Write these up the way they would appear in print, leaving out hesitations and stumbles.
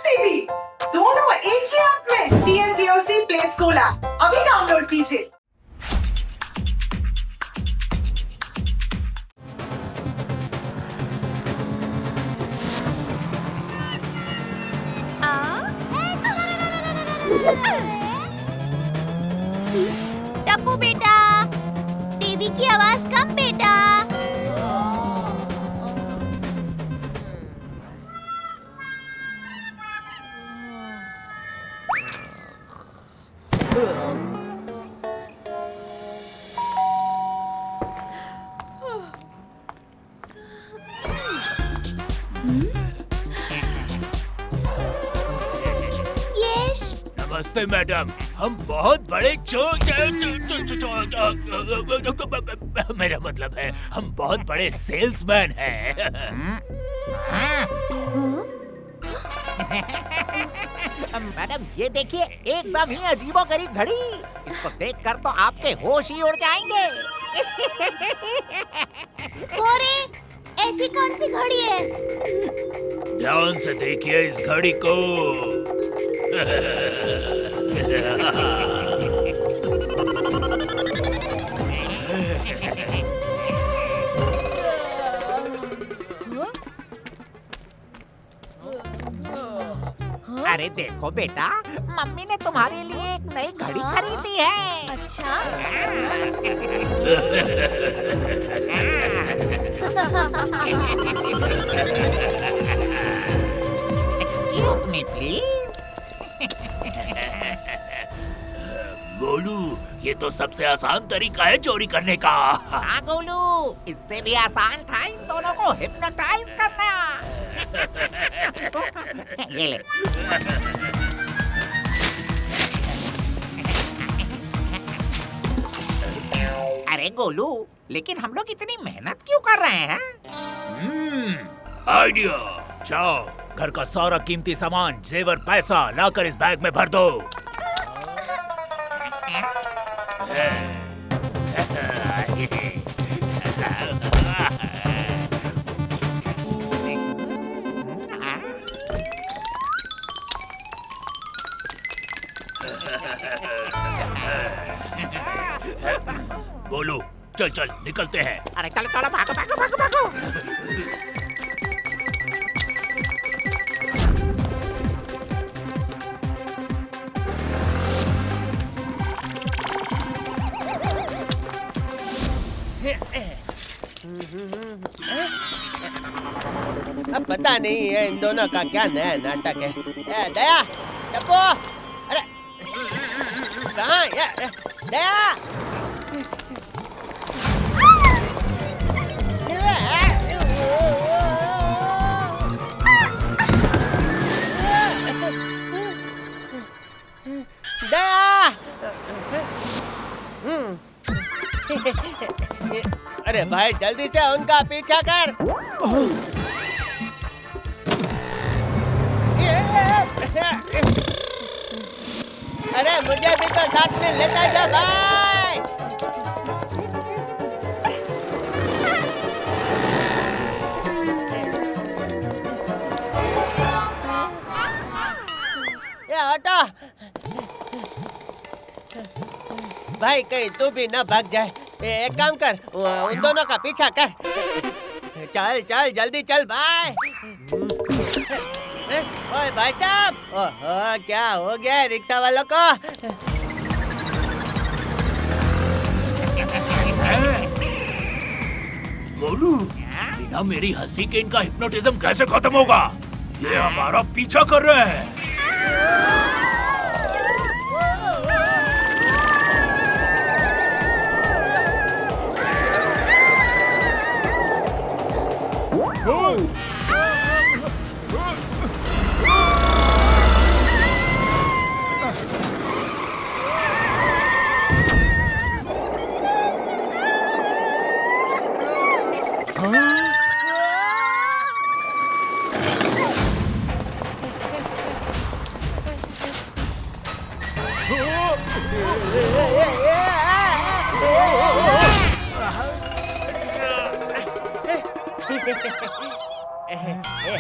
TV दोनों एक ही app में। TNPOC प्ले स्कूल ऐप अभी डाउनलोड कीजिए। टप्पू बेटा, टीवी की आवाज कम बेटा। यश, नमस्ते मैडम, हम बहुत बड़े मेरा मतलब है हम बहुत बड़े सेल्समैन हैं। मैडम ये देखिए, एकदम ही अजीबोगरीब घड़ी। इसको देखकर तो आपके होश ही उड़ जाएंगे। अरे ऐसी कौन सी घड़ी है? ध्यान से देखिए इस घड़ी को। अरे देखो बेटा, मम्मी ने तुम्हारे लिए एक नई घड़ी खरीदी है। अच्छा। Excuse me please. गोलू, ये तो सबसे आसान तरीका है चोरी करने का। हाँ गोलू, इससे भी आसान था इन दोनों को हिप्नोटाइज करना। ये ले। अरे गोलू, लेकिन हम लोग इतनी मेहनत क्यों कर रहे हैं? आइडिया। जाओ, घर का सारा कीमती सामान, जेवर, पैसा लाकर इस बैग में भर दो। बोलो, चल चल निकलते हैं। अरे चलो चलो, भागो भागो भागो भागो। अब पता नहीं है इन दोनों का क्या नया नाटक है। दया, टप्पू, अरे कहाँ है दया? अरे भाई जल्दी से उनका पीछा कर। अरे मुझे भी तो साथ में लेता जा भाई। ये हटो भाई, कहीं तू भी ना भाग जाए। एक काम कर, उन दोनों का पीछा कर। चल चल जल्दी चल भाई। ओए भाई साहब, ओहो क्या हो गया रिक्शा वालों को? बोलू, बिना मेरी हंसी के इनका हिप्नोटिज्म कैसे खत्म होगा? ये हमारा पीछा कर रहे हैं।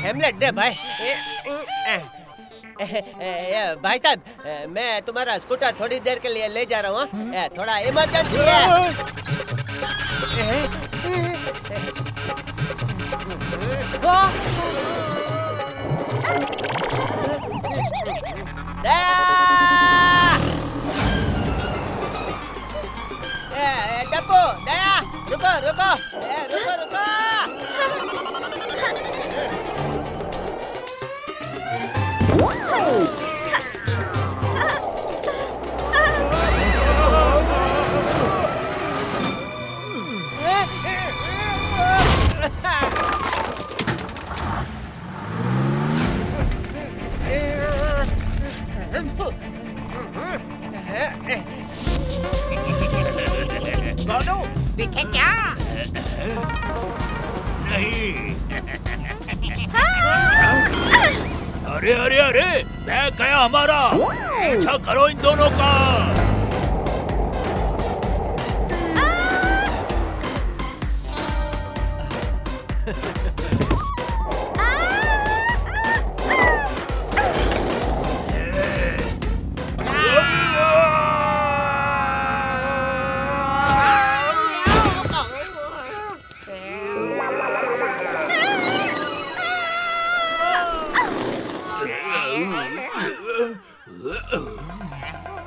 हेमलेट दे भाई। भाई साहब, मैं तुम्हारा स्कूटर थोड़ी देर के लिए ले जा रहा हूँ, थोड़ा इमरजेंसी है। टप्पू, दया, रुको रुको, रुको रुको। गोलू, दिखे क्या? नहीं। अरे अरे अरे, बैग गया हमारा। पीछा करो इन दोनों का।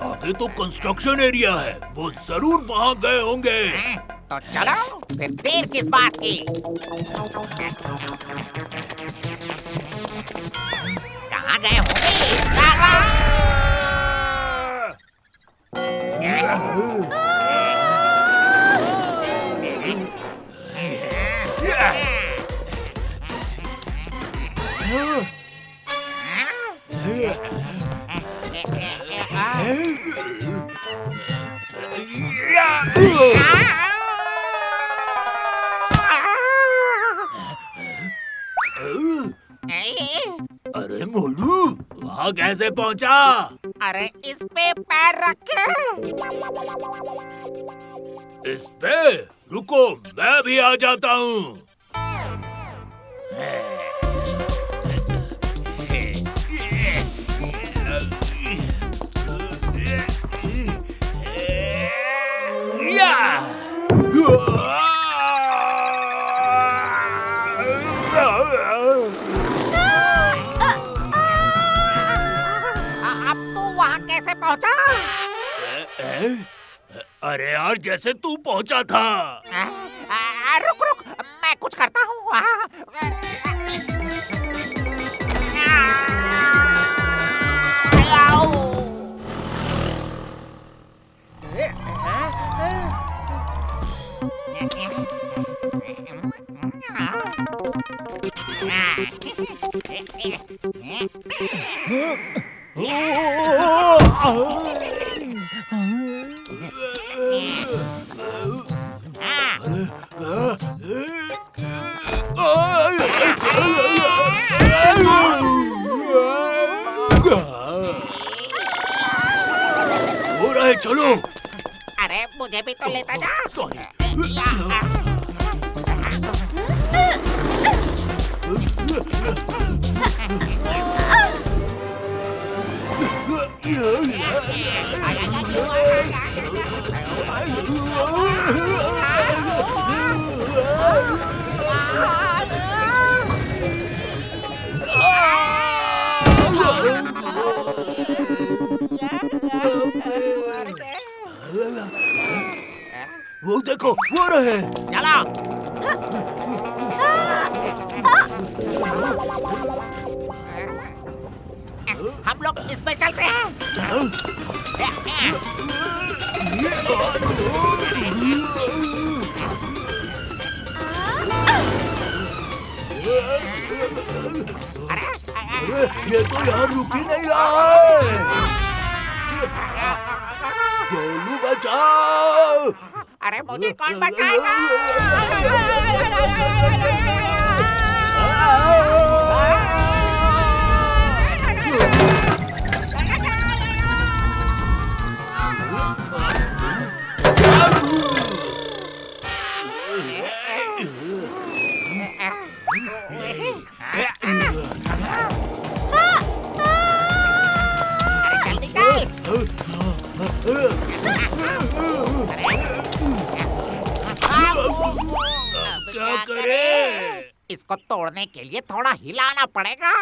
आगे तो कंस्ट्रक्शन एरिया है, वो जरूर वहाँ गए होंगे। तो चलो, फिर देर किस बात की? कहाँ गए होंगे? अरे मोलू, वहाँ कैसे पहुँचा? अरे इस पे पैर रख के। इस पे? रुको, मैं भी आ जाता हूँ। अब तू वहाँ कैसे पहुँचा? अरे यार, जैसे तू पहुँचा था। रुक रुक, मैं कुछ करता हूँ। हो रहा है, चलो। अरे मुझे भी तो लेता जा। सॉरी। वो देखो, वो रहे। चलो। हम लोग इसमें चलते हैं। अरे ये तो यहाँ रुक ही नहीं रहा है। गोलू बचाओ। अरे मुझे कौन बचाएगा? इसको तोड़ने के लिए थोड़ा हिलाना पड़ेगा।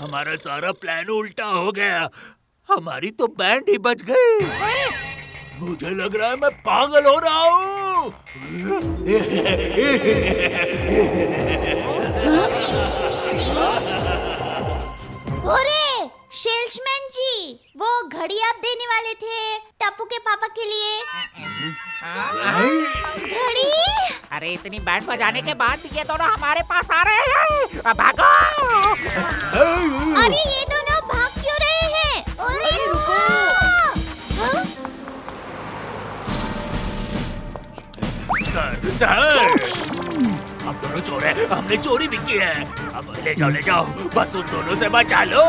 हमारा सारा प्लान उल्टा हो गया। हमारी तो बैंड ही बच गई। मुझे लग रहा है मैं पागल हो रहा हूँ। अरे सेल्समैन जी, वो घड़ी आप देने वाले थे टप्पू के पापा के लिए। घड़ी? अरे इतनी बैंड बजाने के बाद भी ये दोनों हमारे पास आ रहे हैं। अब भागो! अरे ये दोनों भाग क्यों रहे हैं? अरे रुको! हम दोनों चोर हैं। हमने चोरी भी की है। अब ले जाओ, बस उन दोनों से बचा लो।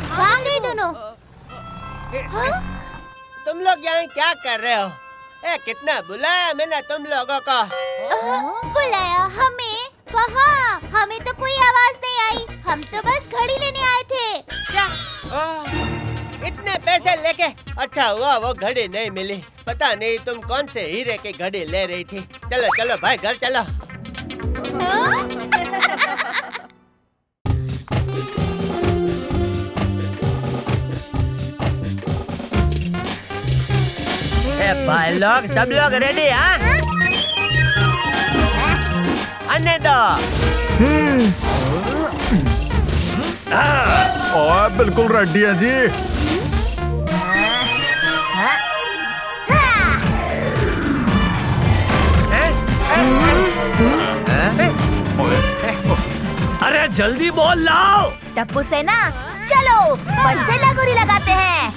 कहाँ गए दोनों? तुम लोग यहाँ क्या कर रहे हो? कितना बुलाया मैंने तुम लोगों को। बुलाया हमें? कहाँ? हमें तो कोई आवाज नहीं आई। हम तो बस घड़ी लेने आए थे। क्या? इतने पैसे लेके? अच्छा हुआ वो घड़ी नहीं मिली। पता नहीं तुम कौन से हीरे की घड़ी ले रही थी। चलो चलो भाई, घर चलो। भाई लोग, सब लोग रेडी? हाँ, आने दो। बिल्कुल रेडी है जी। अरे जल्दी बॉल लाओ। टप्पू सेना, चलो फन से लगोरी लगाते हैं।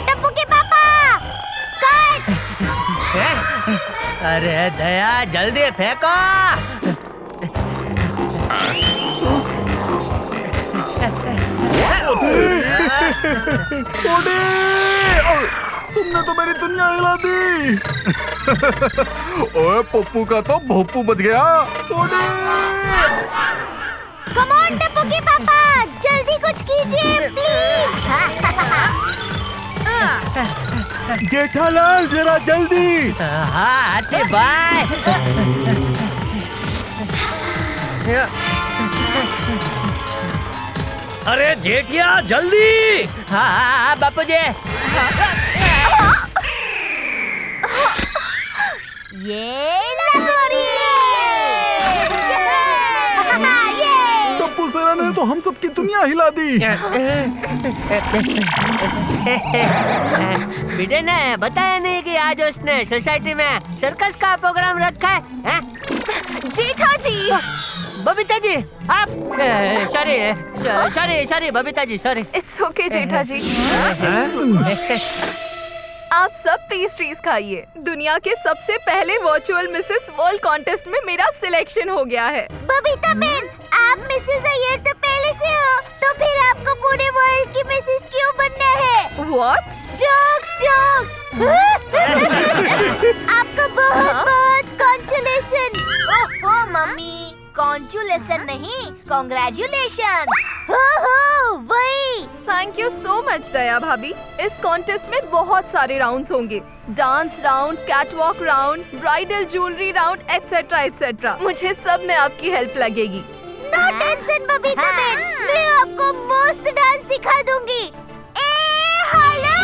टप्पू के पापा, कट! अरे दया, जल्दी फेंको। तुमने तो मेरी दुनिया हिला दी। ओए पप्पू का तो भोपू बच गया। कम ऑन टप्पू के पापा, जल्दी कुछ कीजिए प्लीज। जेठालाल जरा जल्दी। हाँ आते बाय। अरे जेठिया जल्दी। हाँ बापू जी। ये लगोरी। टप्पू सेना ने तो हम सबकी दुनिया हिला दी। बिडे ने बताया नहीं कि आज उसने सोसाइटी में सर्कस का प्रोग्राम रखा है? जेठा जी, बबीता जी आप sorry Babita ji, sorry. It's okay Jetha ji. आप सब पेस्ट्रीज खाइए। दुनिया के सबसे पहले वर्चुअल मिसेस वर्ल्ड कॉन्टेस्ट में मेरा सिलेक्शन हो गया है। बबीता बहन, आप मिसेस अय्यर तो पहले से हो, तो फिर आपको पूरे वर्ल्ड की मिसेस क्यों बनना है? व्हाट? Jokes jokes. आपको बहुत बहुत कॉन्ग्रेचुलेशन। ओह मम्मी, कॉन्ग्रेचुलेशन नहीं, कॉन्ग्रेचुलेशन। हो वही। Thank you so much Daya भाभी। इस कॉन्टेस्ट में बहुत सारे राउंड्स होंगे। Dance round, catwalk round, bridal jewellery round, etcetera etcetera. मुझे सब में आपकी हेल्प लगेगी। नो टेंशन बबीता बहन, मैं आपको मस्त डांस सिखा दूंगी। हेलो!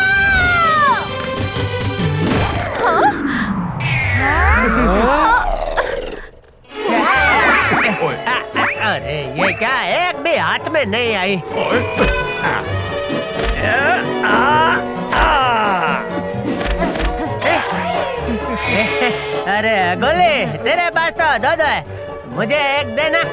अरे ये क्या, एक भी हाथ में नहीं आई। अरे गोली, तेरे पास तो दो है, मुझे एक देना।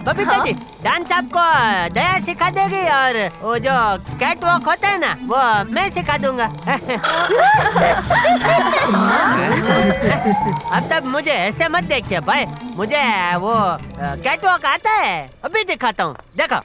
बबीता जी, डांस आपको दया सिखा देगी और वो जो कैट वॉक होता है ना, वो मैं सिखा दूंगा। अब तक मुझे ऐसे मत देखिए भाई, मुझे वो कैटवॉक आता है, अभी दिखाता हूँ, देखो।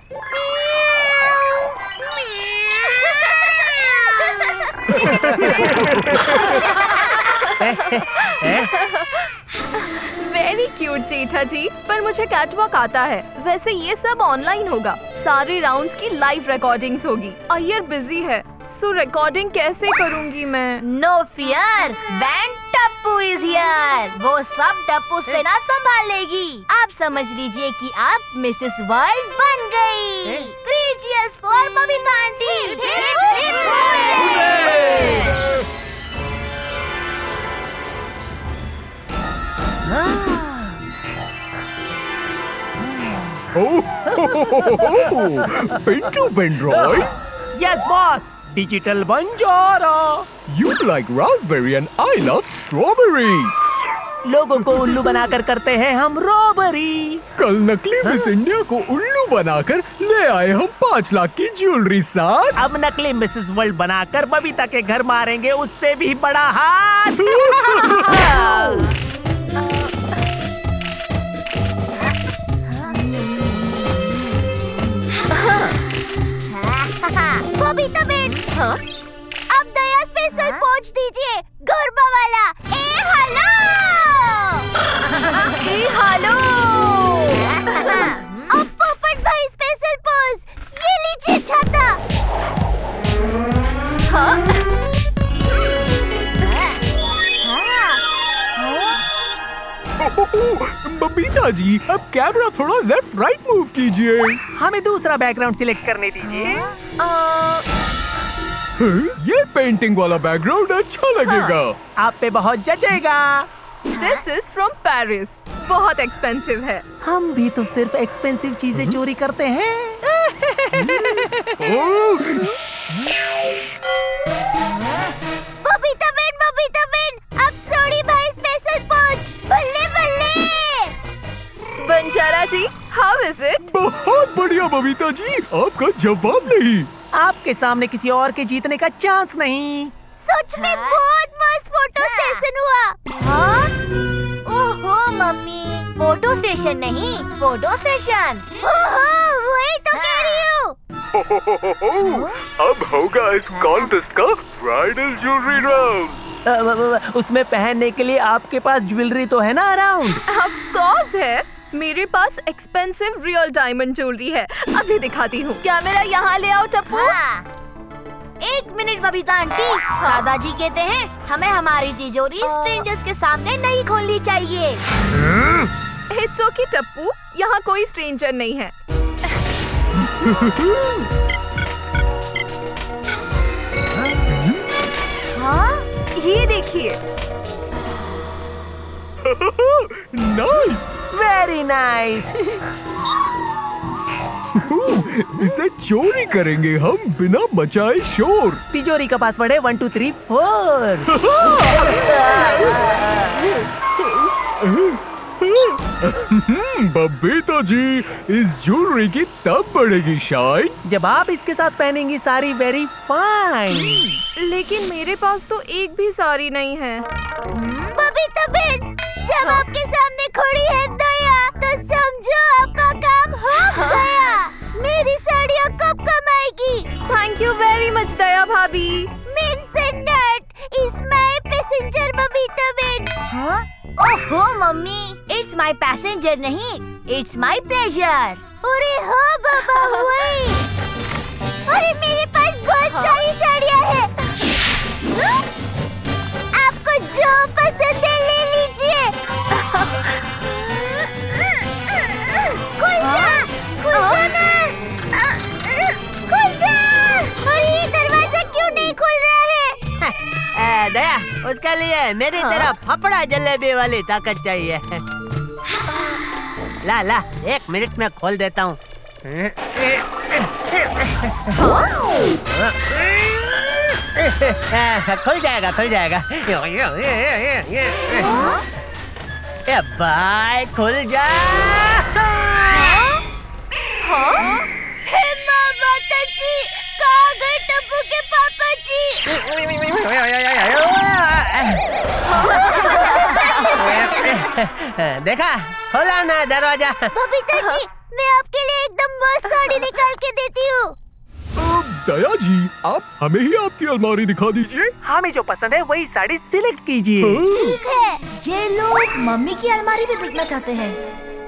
वेरी क्यूट जेठा जी, पर मुझे कैटवॉक आता है। वैसे ये सब ऑनलाइन होगा, सारे राउंड्स की लाइव रिकॉर्डिंग्स होगी। अय्यर बिजी है, सो रिकॉर्डिंग कैसे करूंगी मैं? No fear, band Tappu is here. वो सब टप्पू से ना संभालेगी। आप समझ लीजिए कि आप मिसेस वर्ल्ड बन गई। 3 cheers for Babita aunty. Pintu पेंड्रॉय, yes boss, digital Banjara. you like raspberry and I love strawberry. लोगों को उल्लू बनाकर करते हैं हम रॉबरी। कल नकली मिस इंडिया को उल्लू बनाकर ले आए हम 5 लाख की ज्वेलरी साथ। अब नकली मिसेस वर्ल्ड बनाकर बबीता के घर मारेंगे उससे भी बड़ा हाथ। बबीता बेन, अब दया स्पेशल पहुंच दीजिए, गरबा वाला। ए हेलो, ए हेलो। अब पोपट भाई स्पेशल पोज, ये लीजिए छाता। बबीता जी, अब कैमरा थोड़ा लेफ्ट राइट मूव कीजिए। हमें दूसरा बैकग्राउंड सिलेक्ट करने दीजिए। ये पेंटिंग वाला बैकग्राउंड अच्छा लगेगा। आप पे बहुत जचेगा। दिस इज फ्रॉम पेरिस, बहुत एक्सपेंसिव है। हम भी तो सिर्फ एक्सपेंसिव चीजें चोरी करते हैं। बबीता बेन, अब सोडी भाई स्पेशल पोज। बल्ले बल्ले। बंजारा जी, हाउ इज इट? बहुत बढ़िया बबीता जी, आपका जवाब नहीं। आपके सामने किसी और के जीतने का चांस नहीं। सच में बहुत मस्त फोटो सेशन हुआ। हाँ? ओहो मम्मी, फोटो स्टेशन नहीं, फोटो सेशन। ओहो, वही तो कह रही हूँ। अब होगा इस कॉन्टेस्ट का ब्राइडल ज्वेलरी राउंड। उसमें पहनने के लिए आपके पास ज्वेलरी तो है ना अराउंड? ऑफ कोर्स है, मेरे पास एक्सपेंसिव रियल डायमंड ज्वेलरी है। अभी दिखाती हूँ। क्या मेरा यहाँ ले आओ टप्पू? हाँ। 1 मिनट बबीता आंटी, दादाजी कहते हैं हमें हमारी तिजोरी स्ट्रेंजर्स के सामने नहीं खोलनी चाहिए। इट्स ओके टप्पू, यहाँ कोई स्ट्रेंजर नहीं है। हाँ? ये देखिए। Nice, very nice. इसे चोरी करेंगे हम बिना मचाए शोर। तिजोरी का पासवर्ड है 1 2 3 4। बबीता जी, इस ज्वेलरी की तब बढ़ेगी शाइन जब आप इसके साथ पहनेंगी साड़ी वेरी फाइन। लेकिन मेरे पास तो एक भी साड़ी नहीं है। बबीता बेन, जब आपके सामने खड़ी है दया, तो समझो आपका काम हो गया। मेरी साड़ियाँ कब कमाएगी? Thank you very much Daya bhabhi. Means nut is my passenger Babita ben. हाँ? ओहो मम्मी, इट्स माय पैसेंजर नहीं, इट्स माय प्लेजर। अरे हाँ बाबा, वही। अरे मेरे पास बहुत सारी साड़ियाँ हैं। आपको जो पसंद है ले लीजिए। खुल जा ना, खुल जा। अरे ये दरवाजा क्यों नहीं खुल रहा है? दया, उसके लिए मेरी तरह फपड़ा जलेबी वाली ताकत चाहिए। ला ला, 1 मिनट में खोल देता हूँ। खुल जाएगा, खुल जाएगा। ए भाई, खुल जा। हे माता जी, कहाँ गए टप्पू के पापा जी? देखा, खोला ना दरवाजा। बबीता जी, मैं आपके लिए एकदम मस्त साड़ी निकाल के देती हूँ। दया जी, आप हमें ही आपकी अलमारी दिखा दीजिए। हमें जो पसंद है वही साड़ी सिलेक्ट कीजिए। ठीक है, ये लोग मम्मी की अलमारी भी देखना चाहते हैं।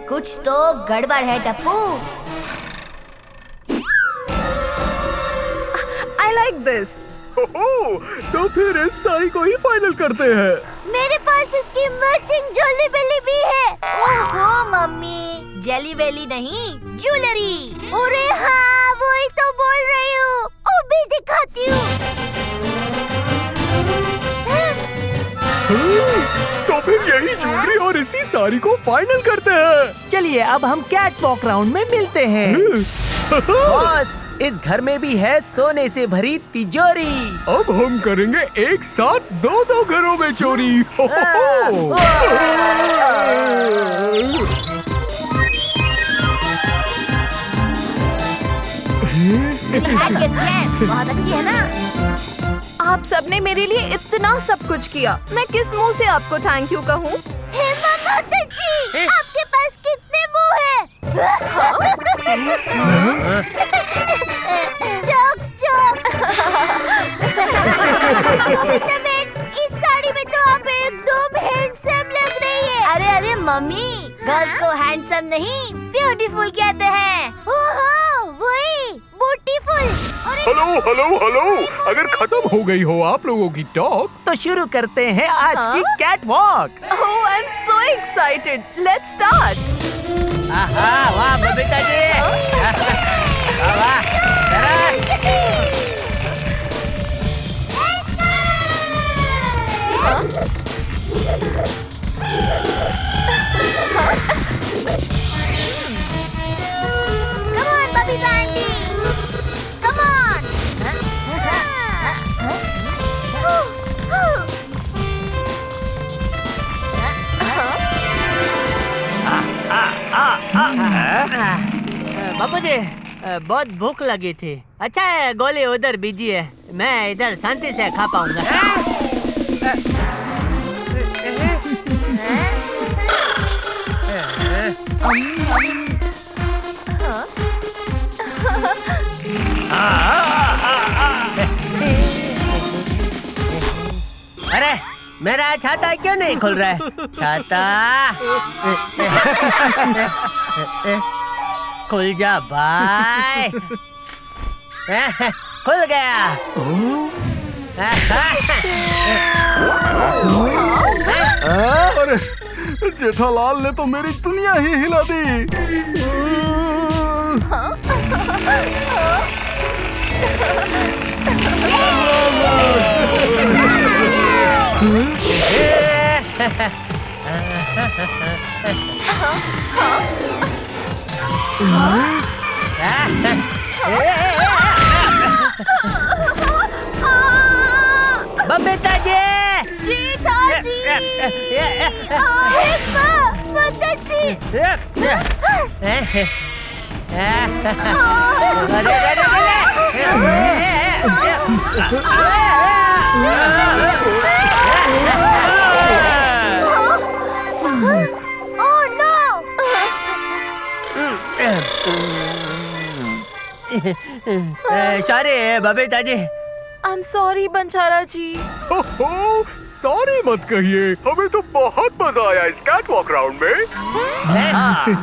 कुछ तो गड़बड़ है टप्पू। I like this. तो फिर इस साड़ी को ही फाइनल करते हैं। मेरे पास इसकी मैचिंग जोली बेली भी है। ओहो मम्मी, जेली बेली नहीं, ज्वेलरी। अरे हाँ, वही तो बोल रही हूँ। अभी दिखाती हूँ। तो फिर यही ज्वेलरी और इसी साड़ी को फाइनल करते हैं। चलिए अब हम कैट वॉक राउंड में मिलते हैं। बॉस, इस घर में भी है सोने से भरी तिजोरी। अब हम करेंगे एक साथ दो घरों में चोरी। बहुत अच्छी है ना? आप सबने मेरे लिए इतना सब कुछ किया, मैं किस मुंह से आपको थैंक यू कहूँ? हे माता जी, आपके पास कितने मुंह हैं? Jokes jokes. इस साड़ी में तो आप एकदम हैंडसम लग रही है। अरे अरे मम्मी, गर्ल्स को हैंडसम नहीं ब्यूटीफुल कहते हैं। ओहो, वही ब्यूटीफुल। हेलो हेलो हेलो, अगर खत्म हो गई हो आप लोगों की टॉक तो शुरू करते हैं आज की catwalk. Oh, I'm so excited. Let's start. वाह बबीता जी, वाह, सरस। Come on, Babita aunty. Come on. बाबू जी, बहुत भूख लगी थी। अच्छा है गोली उधर बीजी है, मैं इधर शांति से खा पाऊंगा। अरे मेरा छाता क्यों नहीं खुल रहा है? छाता खुल जा भाई। खुल गया। अरे जेठालाल ने तो मेरी दुनिया ही हिला दी। Babita ji, sorry Babita ji. I'm sorry Banjara ji. Sorry मत कहिए, हमें तो बहुत मजा आया इस कैट वॉक राउंड में।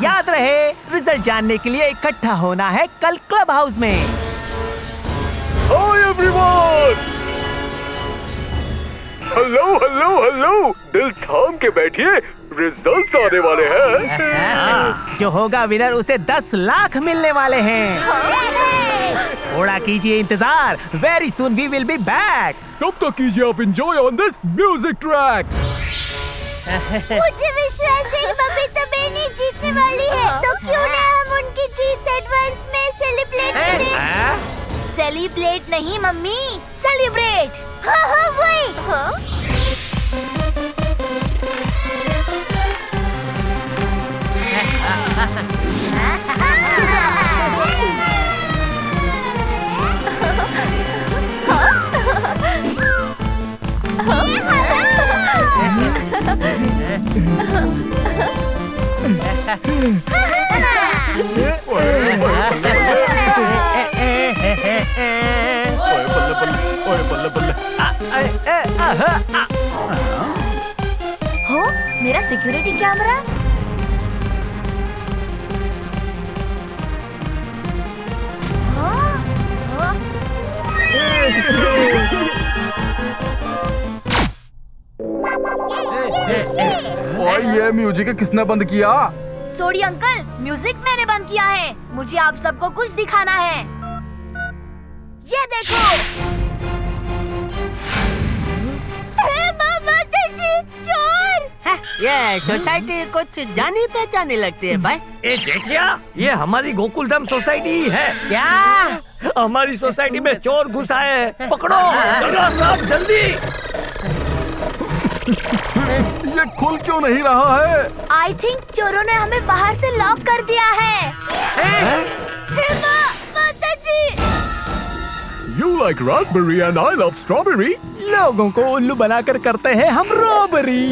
याद रहे, रिजल्ट जानने के लिए इकट्ठा होना है कल क्लब हाउस में। Hi everyone, hello hello hello, दिल थाम के बैठिए, रिजल्ट्स आने वाले हैं। जो होगा विनर उसे 10 लाख मिलने वाले हैं। थोड़ा कीजिए इंतजार, very soon we will be back. तब तक कीजिए आप enjoy on this music track. मुझे विश्वास है बबीता बेनी जीतने वाली है, तो क्यों ना हम उनकी जीत एडवांस में सेलिब्रेट करें? सेलिब्रेट नहीं मम्मी, सेलिब्रेट। हाँ हाँ वही। ओए बल्ले बल्ले, ओए बल्ले बल्ले। हो मेरा सिक्योरिटी कैमरा। ओए ये म्यूजिक किसने बंद किया? सोडी अंकल, म्यूजिक मैंने बंद किया है। मुझे आप सबको कुछ दिखाना है। ये देखो। मामा जी, चोर। ये सोसाइटी कुछ जानी पहचानी लगती है भाई। ए देखिया, ये हमारी गोकुलधाम सोसाइटी ही है। क्या? हमारी सोसाइटी में चोर घुसा है, पकड़ो जल्दी। ये खुल क्यों नहीं रहा है? आई थिंक चोरों ने हमें बाहर से लॉक कर दिया है। माता जी। You like raspberry and I love strawberry. लोगों को उल्लू बनाकर करते हैं हम रॉबरी।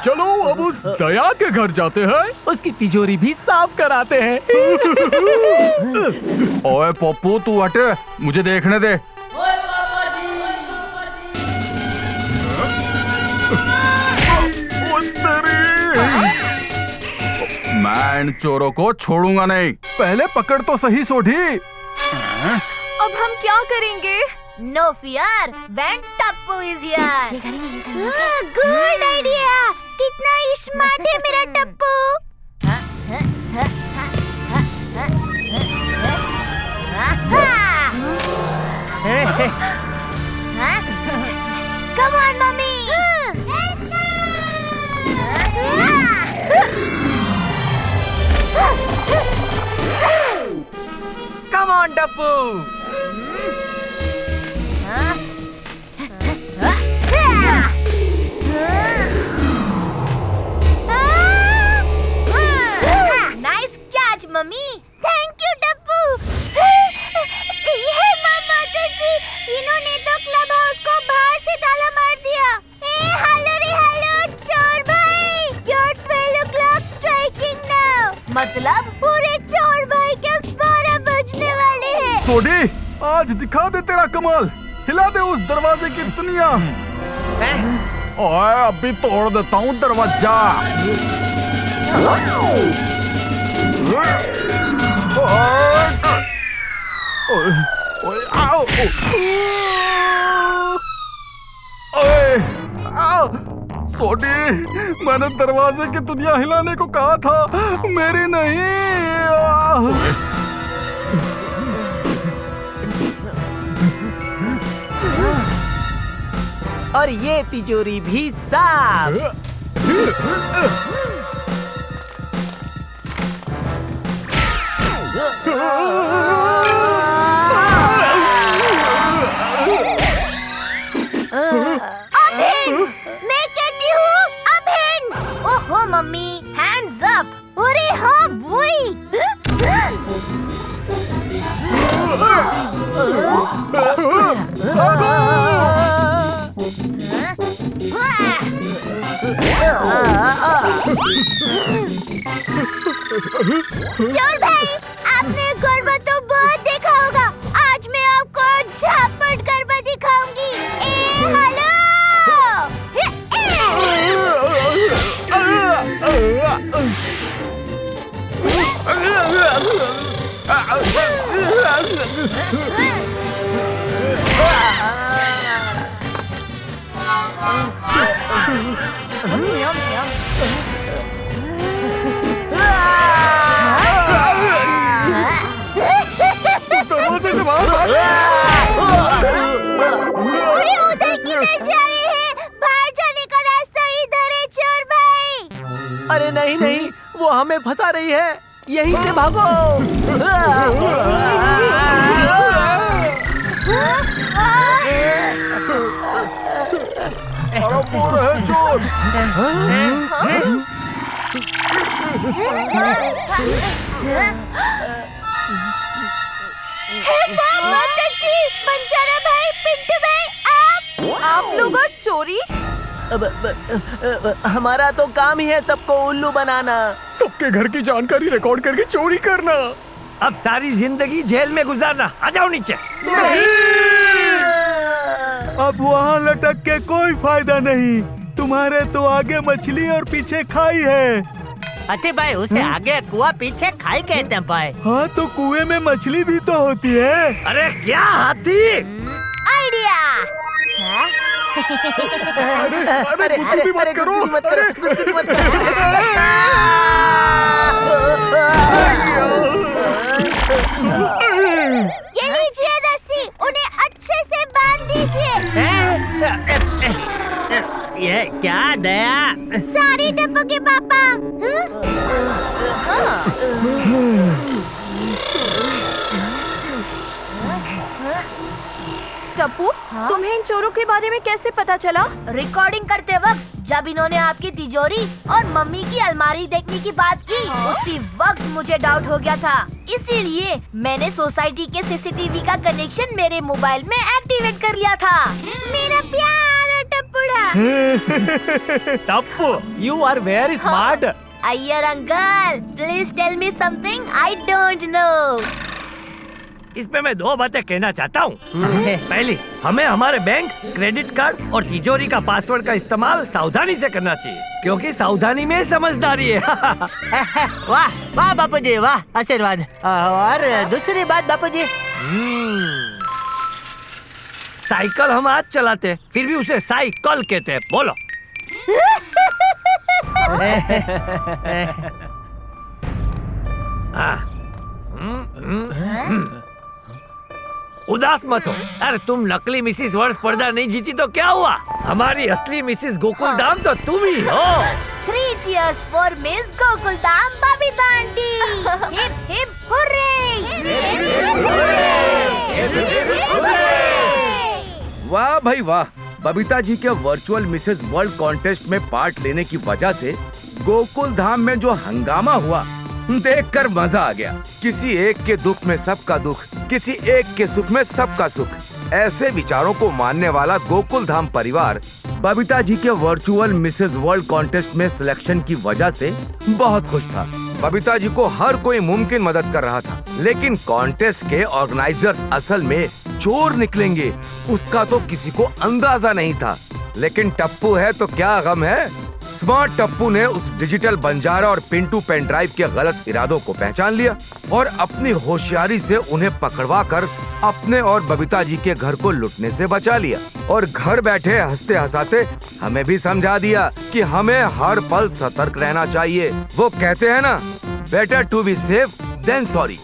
चलो अब उस दया के घर जाते हैं। उसकी तिजोरी भी साफ कराते हैं। ओए पप्पू तू हट, मुझे देखने दे। मैं इन चोरों को छोड़ूंगा नहीं। पहले पकड़ तो सही सोढ़ी। अब हम क्या करेंगे? No fear, when Tappu is here. Good idea. कितना स्मार्ट है मेरा Tappu. Come on, mummy. Come on, Tappu. Nice catch mummy. Thank you Tappu. ये मामा जी, इन्होंने तो क्लब हाउस को बाहर से ताला मार दिया। हेलो रे हेलो चोर भाई, योर 12 o'clock striking now। मतलब पूरे चोर भाई के 12 बजने वाले हैं। सोढ़ी आज दिखा दे तेरा कमाल। हिला दे उस दरवाजे की दुनिया। ओए अभी तोड़ देता हूँ दरवाजा। ओए आओ। ओए आओ। सोढ़ी मैंने दरवाजे की दुनिया हिलाने को कहा था, मेरी नहीं। और ये तिजोरी भी साफ। मैं कहती हूँ अभिंस। ओहो मम्मी, हैंड्स अप। अरे हाँ वही। चोर भाई, आपने गरबा तो बहुत देखा होगा। आज मैं आपको झापड़ गरबा दिखाऊंगी। हेलो। दरवाजे से बाहर उधर किधर जा रहे हैं? बाहर जाने का रास्ता इधर है चोर भाई। अरे नहीं नहीं, वो हमें फंसा रही है। यहीं से भागो। वो रहे चोर। माता जी, बंजारा भाई, पिंटू भाई, आप लोग और चोरी? हमारा तो काम ही है सबको उल्लू बनाना, सबके घर की जानकारी रिकॉर्ड करके चोरी करना। अब सारी जिंदगी जेल में गुजारना। आ जाओ नीचे। अब वहाँ लटक के कोई फायदा नहीं, तुम्हारे तो आगे मछली और पीछे खाई है। अति भाई, उसे आगे कुआ पीछे खाई कहते हैं भाई। हाँ तो कुएं में मछली भी तो होती है। अरे क्या हाथी। आइडिया। अरे गुदगुदी मत करो, गुदगुदी मत करो। ये लीजिए रस्सी, उन्हें अच्छे से बांध दीजिए। ये क्या दया। सारी टप्पू के पापा। टप्पू, तुम्हें इन चोरों के बारे में कैसे पता चला? रिकॉर्डिंग करते वक्त जब इन्होंने आपकी तिजोरी और मम्मी की अलमारी देखने की बात की, उसी वक्त मुझे डाउट हो गया था। इसीलिए मैंने सोसाइटी के सीसीटीवी का कनेक्शन मेरे मोबाइल में एक्टिवेट कर लिया था। मेरा प्यारा टप्पूड़ा। Tappu, you are very smart. Iyer uncle, please tell me something I don't know. इसमें मैं दो बातें कहना चाहता हूँ। पहली, हमें हमारे बैंक, क्रेडिट कार्ड और तिजोरी का पासवर्ड का इस्तेमाल सावधानी से करना चाहिए, क्योंकि सावधानी में समझदारी है। वाह वाह बापू जी, वाह, आशीर्वाद। और दूसरी बात बापू जी, साइकिल हम आज चलाते, फिर भी उसे साइकिल कहते हैं। बोलो। उदास मत हो। अरे तुम नकली मिसिस वर्ल्ड स्पर्धा नहीं जीती तो क्या हुआ, हमारी असली मिसिस गोकुलधाम तो तुम ही हो। 3 cheers for Miss Gokuldham Babita aunty. Hip hip hurray. वाह भाई वाह, बबीता जी के वर्चुअल मिसेस वर्ल्ड कॉन्टेस्ट में पार्ट लेने की वजह से गोकुल धाम में जो हंगामा हुआ, देखकर मजा आ गया। किसी एक के दुख में सबका दुख, किसी एक के सुख में सबका सुख। ऐसे विचारों को मानने वाला गोकुल धाम परिवार बबीता जी के वर्चुअल मिसेस वर्ल्ड कॉन्टेस्ट में सिलेक्शन की वजह से बहुत खुश था। बबीता जी को हर कोई मुमकिन मदद कर रहा था, लेकिन कॉन्टेस्ट के ऑर्गेनाइजर्स असल में चोर निकलेंगे उसका तो किसी को अंदाजा नहीं था। लेकिन टप्पू है तो क्या गम है। स्मार्ट टप्पू ने उस डिजिटल बंजारा और पिंटू पेन ड्राइव के गलत इरादों को पहचान लिया और अपनी होशियारी से उन्हें पकड़वा कर अपने और बबीता जी के घर को लुटने से बचा लिया। और घर बैठे हंसते हंसाते हमें भी समझा दिया कि हमें हर पल सतर्क रहना चाहिए। वो कहते हैं ना, better to be safe than sorry.